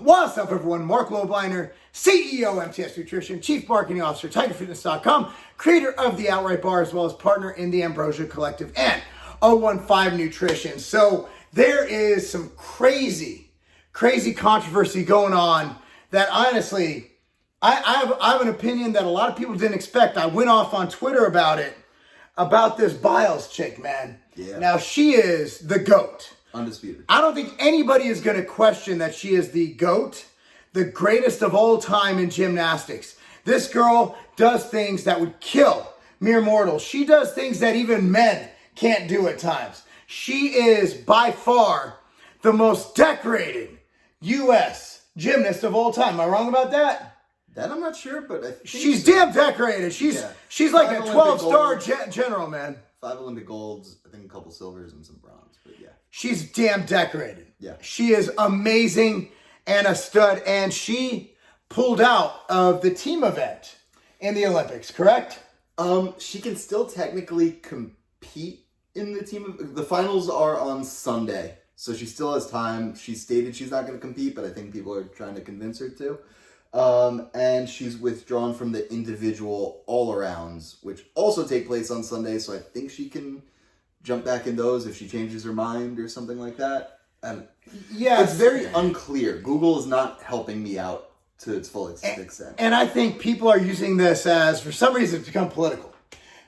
What's up, everyone? Marc Lobliner, CEO, MTS Nutrition, Chief Marketing Officer, TigerFitness.com, creator of the Outright Bar, as well as partner in the Ambrosia Collective and 015 Nutrition. So there is some crazy controversy going on that honestly, I have an opinion that a lot of people didn't expect. I went off on Twitter about it, about this Biles chick, man. Yeah. Now, she is the GOAT. Undisputed. I don't think anybody is going to question that she is the GOAT, the greatest of all time in gymnastics. This girl does things that would kill mere mortals. She does things that even men can't do at times. She is by far the most decorated U.S. gymnast of all time. Am I wrong about that? That I'm not sure, but I think she's damn decorated. She's like a 12-star general, man. 5 Olympic golds, I think a couple silvers and some bronze, but yeah. She's damn decorated. Yeah. She is amazing and a stud, and she pulled out of the team event in the Olympics, correct? She can still technically compete in the team. The finals are on Sunday, so she still has time. She stated she's not going to compete, but I think people are trying to convince her to. And she's withdrawn from the individual all-arounds, which also take place on Sunday, so I think she can jump back in those if she changes her mind or something like that. And yeah, it's very unclear. Google is not helping me out to its full extent. And I think people are using this as, for some reason, it's become political.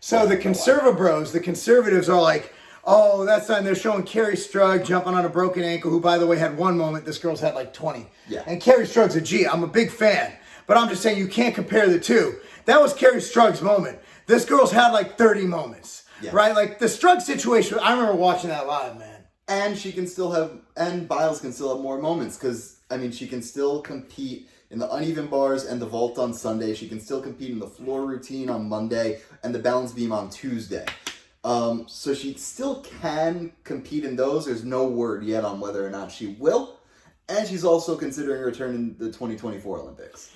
So the the conservatives are like, oh, that's not, they're showing Carrie Strug jumping on a broken ankle, who, by the way, had one moment. This girl's had like 20. Yeah. And Carrie Strug's a G. I'm a big fan. But I'm just saying you can't compare the two. That was Carrie Strug's moment. This girl's had like 30 moments. Yeah. Right? Like the Strug situation, I remember watching that live, man. And she can still have, and Biles can still have more moments because, I mean, she can still compete in the uneven bars and the vault on Sunday. She can still compete in the floor routine on Monday and the balance beam on Tuesday. So she still can compete in those. There's no word yet on whether or not she will. And she's also considering a return in the 2024 Olympics.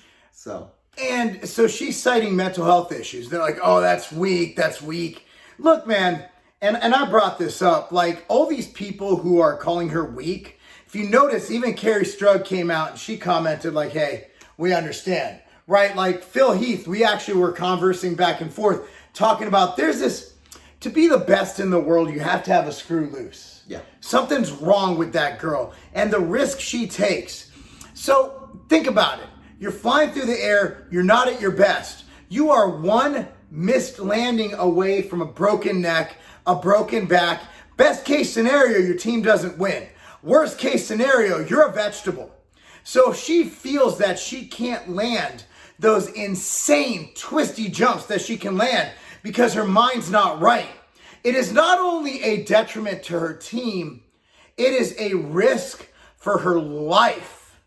And so she's citing mental health issues. They're like, oh, that's weak. Look, man, and I brought this up, like all these people who are calling her weak, if you notice, even Carrie Strug came out and she commented like, hey, we understand, right? Like Phil Heath, we actually were conversing back and forth, talking about there's this, to be the best in the world, you have to have a screw loose. Yeah. Something's wrong with that girl and the risk she takes. So think about it. You're flying through the air. You're not at your best. You are one missed landing away from a broken neck, a broken back. Best case scenario, your team doesn't win. Worst case scenario, you're a vegetable. So if she feels that she can't land those insane twisty jumps that she can land because her mind's not right, it is not only a detriment to her team, it is a risk for her life.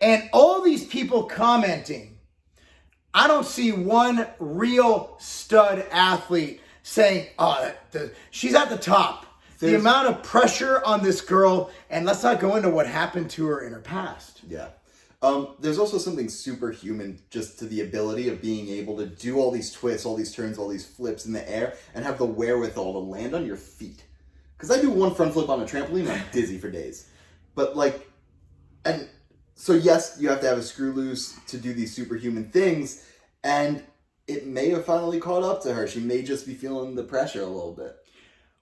And all these people commenting, I don't see one real stud athlete saying, oh, she's at the top. The amount of pressure on this girl, and let's not go into what happened to her in her past. Yeah. There's also something superhuman just to the ability of being able to do all these twists, all these turns, all these flips in the air, and have the wherewithal to land on your feet. Because I do one front flip on a trampoline, and I'm dizzy for days. But and so yes, you have to have a screw loose to do these superhuman things, and it may have finally caught up to her. She may just be feeling the pressure a little bit.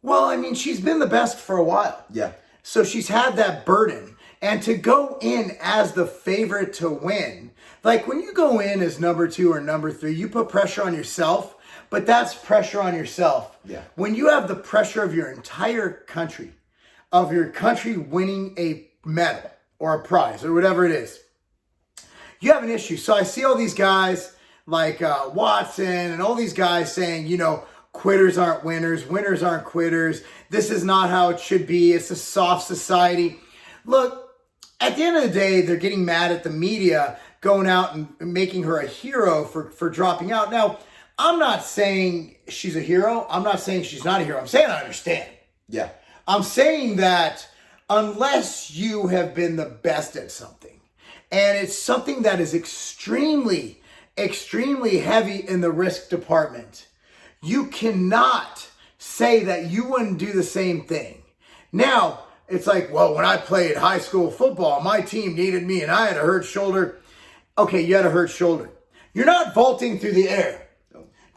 Well, I mean, she's been the best for a while. Yeah. So she's had that burden. And to go in as the favorite to win, like when you go in as number 2 or number 3, you put pressure on yourself, but that's pressure on yourself. Yeah. When you have the pressure of your entire country, of your country winning a medal or a prize or whatever it is, you have an issue. So I see all these guys like Watson and all these guys saying, you know, quitters aren't winners, winners aren't quitters. This is not how it should be. It's a soft society. Look, at the end of the day, they're getting mad at the media going out and making her a hero for dropping out. Now, I'm not saying she's a hero. I'm not saying she's not a hero. I'm saying I understand. Yeah. I'm saying that unless you have been the best at something, and it's something that is extremely, extremely heavy in the risk department, you cannot say that you wouldn't do the same thing. Now, It's like, well, when I played high school football, my team needed me and I had a hurt shoulder. Okay, you had a hurt shoulder. You're not vaulting through the air,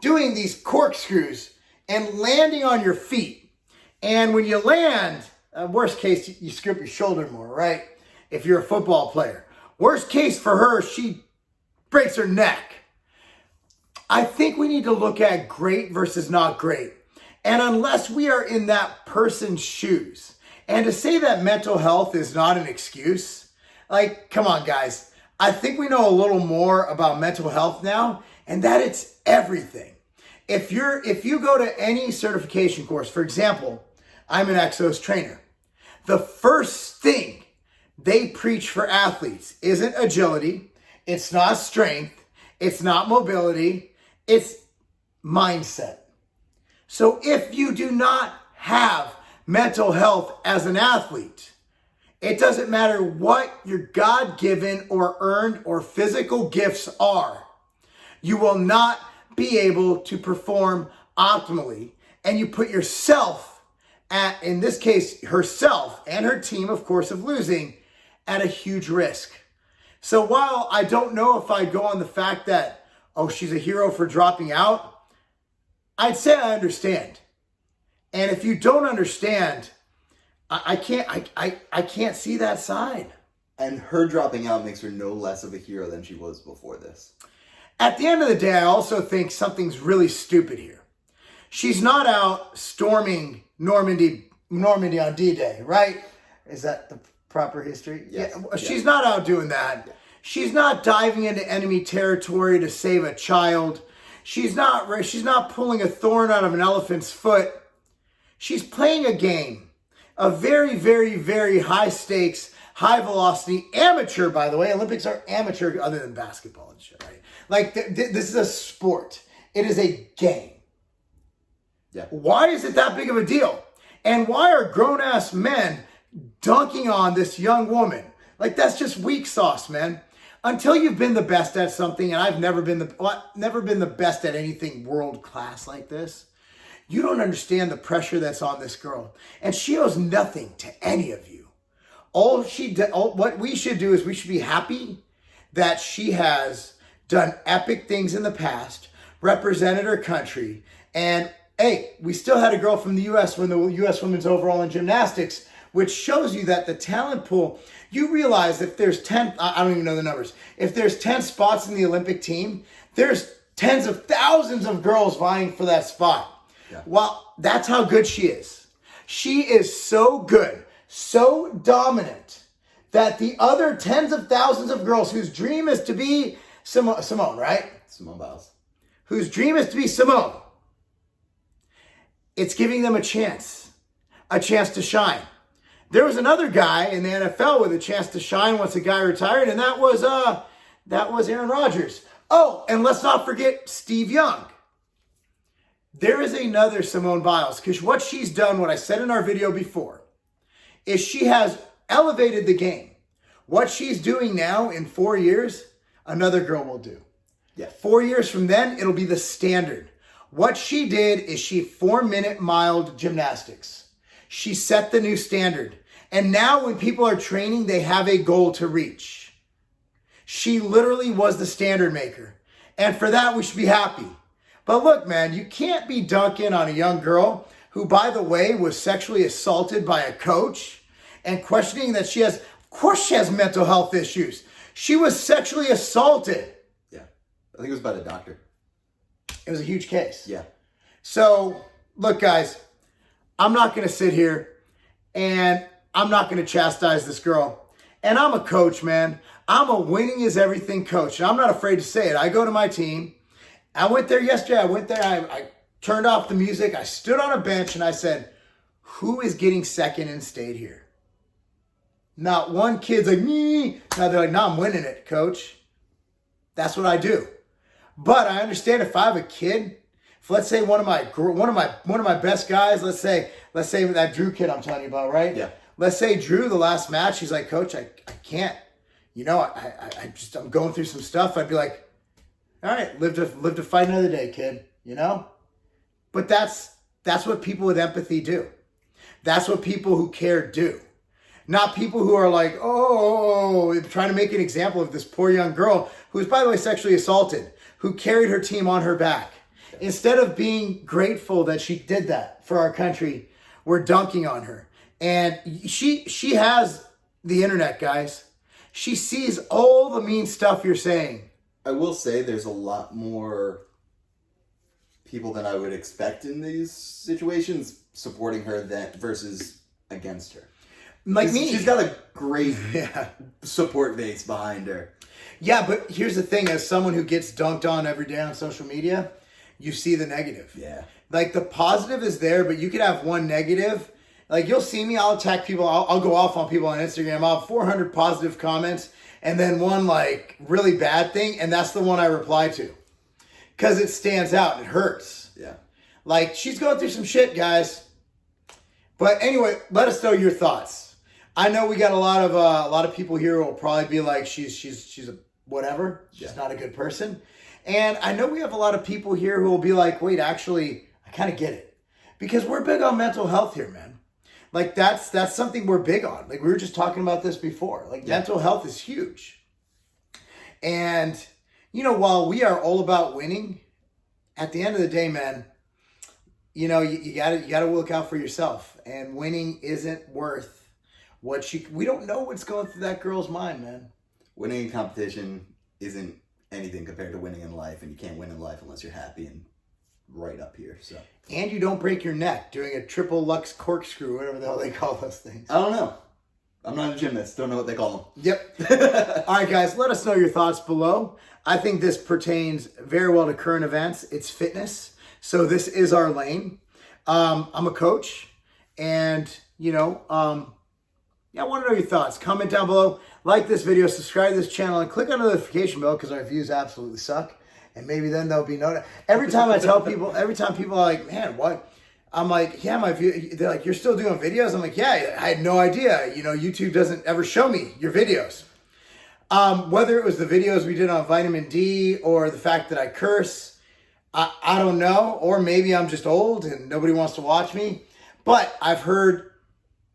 doing these corkscrews and landing on your feet. And when you land, worst case, you screw up your shoulder more, right? If you're a football player. Worst case for her, she breaks her neck. I think we need to look at great versus not great. And unless we are in that person's shoes, and to say that mental health is not an excuse, like, come on, guys. I think we know a little more about mental health now, and that it's everything. If you go to any certification course, for example, I'm an Exos trainer. The first thing they preach for athletes isn't agility, it's not strength, it's not mobility, it's mindset. So if you do not have mental health as an athlete, it doesn't matter what your God-given or earned or physical gifts are, you will not be able to perform optimally, and you put yourself at, in this case, herself and her team, of course, of losing, at a huge risk. So while I don't know if I'd go on the fact that, oh, she's a hero for dropping out, I'd say I understand. And if you don't understand, I can't see that side. And her dropping out makes her no less of a hero than she was before this. At the end of the day, I also think something's really stupid here. She's not out storming Normandy on D-Day, right? Is that the proper history? Yes. Yeah. She's not out doing that. Yeah. She's not diving into enemy territory to save a child. She's not pulling a thorn out of an elephant's foot. She's playing a game. A very, very, very high stakes, high velocity, amateur, by the way. Olympics are amateur other than basketball and shit, right? Like, this is a sport. It is a game. Yeah. Why is it that big of a deal? And why are grown-ass men dunking on this young woman? Like, that's just weak sauce, man. Until you've been the best at something, and I've never been the best at anything world-class like this, you don't understand the pressure that's on this girl. And she owes nothing to any of you. What we should do is we should be happy that she has done epic things in the past, represented her country, and hey, we still had a girl from the U.S. win the U.S. Women's Overall in Gymnastics, which shows you that the talent pool, you realize if there's 10, I don't even know the numbers, if there's 10 spots in the Olympic team, there's tens of thousands of girls vying for that spot. Yeah. Well, that's how good she is. She is so good, so dominant, that the other tens of thousands of girls whose dream is to be Simone, right? Simone Biles. Whose dream is to be Simone. It's giving them a chance to shine. There was another guy in the NFL with a chance to shine once a guy retired, and that was Aaron Rodgers. Oh, and let's not forget Steve Young. There is another Simone Biles, because what she's done, what I said in our video before, is she has elevated the game. What she's doing now in 4 years, another girl will do. Yeah. 4 years from then, it'll be the standard. What she did is she 4-minute miled gymnastics. She set the new standard. And now when people are training, they have a goal to reach. She literally was the standard maker. And for that, we should be happy. But look, man, you can't be dunking on a young girl who, by the way, was sexually assaulted by a coach and questioning that she has, of course she has mental health issues. She was sexually assaulted. Yeah. I think it was by the doctor. It was a huge case. Yeah. So, look, guys, I'm not going to sit here and I'm not going to chastise this girl. And I'm a coach, man. I'm a winning is everything coach. And I'm not afraid to say it. I go to my team. I went there yesterday. I turned off the music. I stood on a bench and I said, who is getting second and stayed here? Not one kid's like, me. No, they're like, no, I'm winning it, coach. That's what I do. But I understand if I have a kid, if let's say one of my best guys, let's say that Drew kid I'm telling you about, right? Yeah. Let's say Drew, the last match, he's like, coach, I can't. You know, I'm going through some stuff. I'd be like, all right, live to fight another day, kid, you know? But that's what people with empathy do. That's what people who care do. Not people who are like, oh, trying to make an example of this poor young girl who was, by the way, sexually assaulted, who carried her team on her back. Instead of being grateful that she did that for our country, we're dunking on her. And she has the internet, guys. She sees all the mean stuff you're saying. I will say there's a lot more people than I would expect in these situations supporting her versus against her. Like me. She's got a great support base behind her. Yeah, but here's the thing. As someone who gets dunked on every day on social media, you see the negative. Yeah. Like the positive is there, but you could have one negative. Like you'll see me, I'll attack people. I'll go off on people on Instagram. I'll have 400 positive comments and then one like really bad thing. And that's the one I reply to. Because it stands out. It hurts. Yeah. Like she's going through some shit, guys. But anyway, let us know your thoughts. I know we got a lot of people here who will probably be like, she's a whatever. She's not a good person. And I know we have a lot of people here who will be like, wait, actually, I kind of get it. Because we're big on mental health here, man. Like that's something we're big on. Like we were just talking about this before. Like mental health is huge. And, you know, while we are all about winning, at the end of the day, man, you know, you gotta look out for yourself. And winning isn't worth we don't know what's going through that girl's mind, man. Winning in competition isn't anything compared to winning in life, and you can't win in life unless you're happy and right up here. So. And you don't break your neck doing a triple Lux corkscrew, whatever the hell they call those things. I don't know. I'm not a gymnast. Don't know what they call them. Yep. All right, guys, let us know your thoughts below. I think this pertains very well to current events. It's fitness. So this is our lane. I'm a coach, and, you know, I want to know your thoughts. Comment down below. Like this video, subscribe to this channel, and click on the notification bell because our views absolutely suck. And maybe then they'll be noticed. Every time people are like, man, what? I'm like, yeah, my view. They're like, you're still doing videos? I'm like, yeah, I had no idea. You know, YouTube doesn't ever show me your videos. Whether it was the videos we did on vitamin D or the fact that I curse, I don't know. Or maybe I'm just old and nobody wants to watch me. But I've heard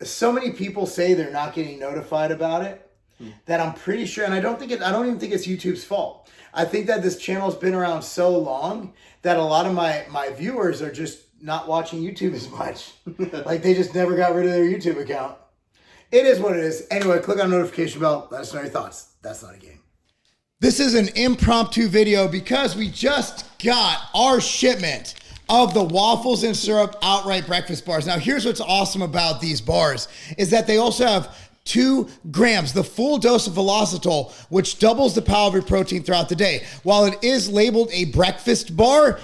so many people say they're not getting notified about it that I'm pretty sure, and I don't even think it's YouTube's fault. I think that this channel's been around so long that a lot of my viewers are just not watching YouTube as much. Like they just never got rid of their YouTube account. It is what it is. Anyway, click on the notification bell. Let us know your thoughts. That's not a game. This is an impromptu video because we just got our shipment of the waffles and syrup outright breakfast bars. Now, here's what's awesome about these bars is that they also have 2 grams, the full dose of velocitol, which doubles the power of your protein throughout the day. While it is labeled a breakfast bar,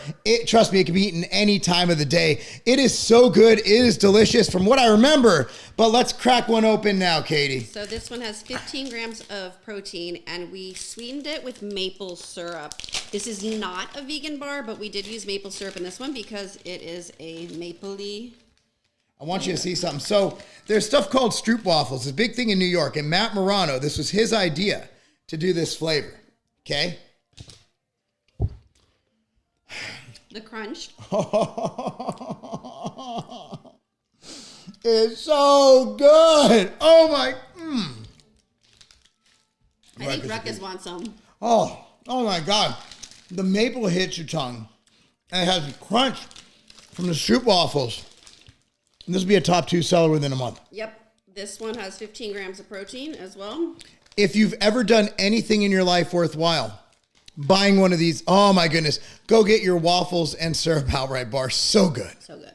trust me, it can be eaten any time of the day. It is so good. It is delicious from what I remember, but let's crack one open now, Katie. So this one has 15 grams of protein, and we sweetened it with maple syrup. This is not a vegan bar, but we did use maple syrup in this one because it is a mapley. I want you to see something. So there's stuff called Stroop waffles. It's a big thing in New York. And Matt Morano, this was his idea to do this flavor. Okay? The crunch. It's so good. Oh my. I think Ruckus wants some. Oh my God. The maple hits your tongue. And it has the crunch from the Stroop waffles. And this will be a top 2 seller within a month. Yep. This one has 15 grams of protein as well. If you've ever done anything in your life worthwhile, buying one of these, oh my goodness, go get your waffles and syrup outright bar. So good. So good.